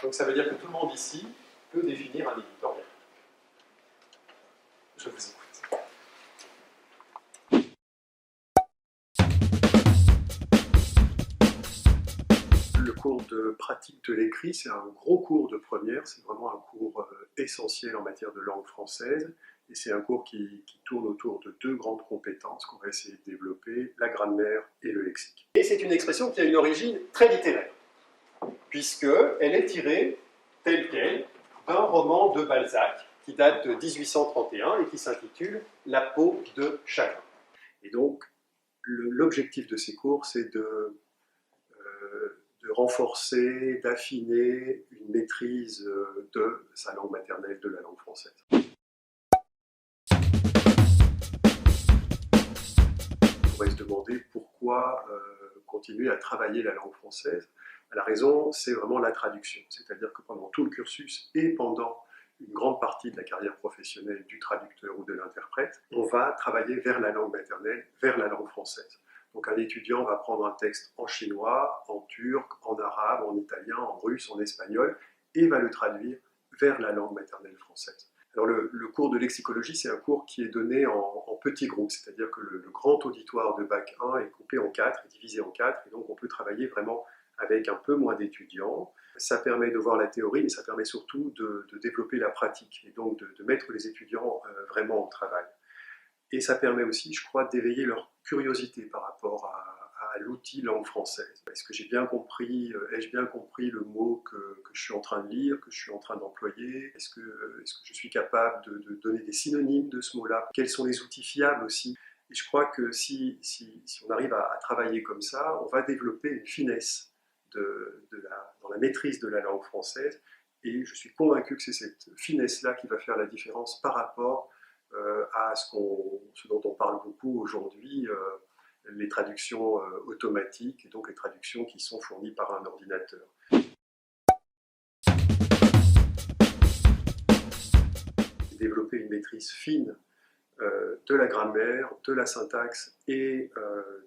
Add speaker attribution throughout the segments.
Speaker 1: Donc ça veut dire que tout le monde ici peut définir un éditorial. Je vous écoute. Le cours de pratique de l'écrit, c'est un gros cours de première, c'est vraiment un cours essentiel en matière de langue française, et c'est un cours qui tourne autour de deux grandes compétences qu'on va essayer de développer, la grammaire et le lexique. Et c'est une expression qui a une origine très littéraire, puisqu'elle est tirée, telle qu'elle, d'un roman de Balzac, qui date de 1831 et qui s'intitule « La peau de chagrin ». Et donc, l'objectif de ces cours, c'est de renforcer, d'affiner une maîtrise de sa langue maternelle, de la langue française. On pourrait se demander pourquoi continuer à travailler la langue française. La raison, c'est vraiment la traduction. C'est-à-dire que pendant tout le cursus et pendant une grande partie de la carrière professionnelle du traducteur ou de l'interprète, on va travailler vers la langue maternelle, vers la langue française. Donc un étudiant va prendre un texte en chinois, en turc, en arabe, en italien, en russe, en espagnol, et va le traduire vers la langue maternelle française. Alors le cours de lexicologie, c'est un cours qui est donné en petits groupes, c'est-à-dire que le grand auditoire de Bac 1 est coupé en 4, est divisé en 4, et donc on peut travailler vraiment avec un peu moins d'étudiants. Ça permet de voir la théorie, mais ça permet surtout de développer la pratique, et donc de mettre les étudiants vraiment au travail. Et ça permet aussi, je crois, d'éveiller leur curiosité par rapport à l'outil langue française. Est-ce que j'ai bien compris, ai-je bien compris le mot que je suis en train de lire, que je suis en train d'employer? Est-ce que je suis capable de donner des synonymes de ce mot-là? Quels sont les outils fiables aussi? Et je crois que si on arrive à travailler comme ça, on va développer une finesse dans la maîtrise de la langue française. Et je suis convaincu que c'est cette finesse-là qui va faire la différence par rapport à ce dont on parle beaucoup aujourd'hui, les traductions automatiques, et donc les traductions qui sont fournies par un ordinateur. Développer une maîtrise fine de la grammaire, de la syntaxe et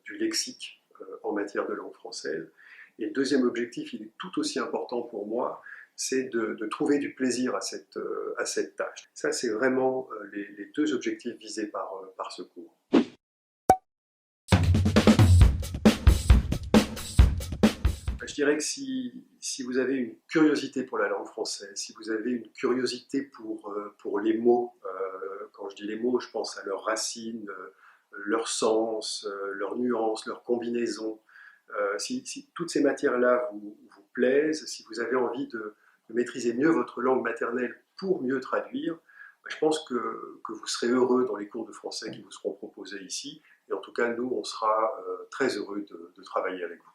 Speaker 1: du lexique en matière de langue française. Et le deuxième objectif, il est tout aussi important pour moi, c'est de trouver du plaisir à cette tâche. Ça, c'est vraiment les deux objectifs visés par ce cours. Je dirais que si vous avez une curiosité pour la langue française, si vous avez une curiosité pour les mots, quand je dis les mots, je pense à leurs racines, leur sens, leurs nuances, leurs combinaisons, si toutes ces matières-là vous plaisent, si vous avez envie de maîtriser mieux votre langue maternelle pour mieux traduire, je pense que vous serez heureux dans les cours de français qui vous seront proposés ici. Et en tout cas, nous, on sera très heureux de travailler avec vous.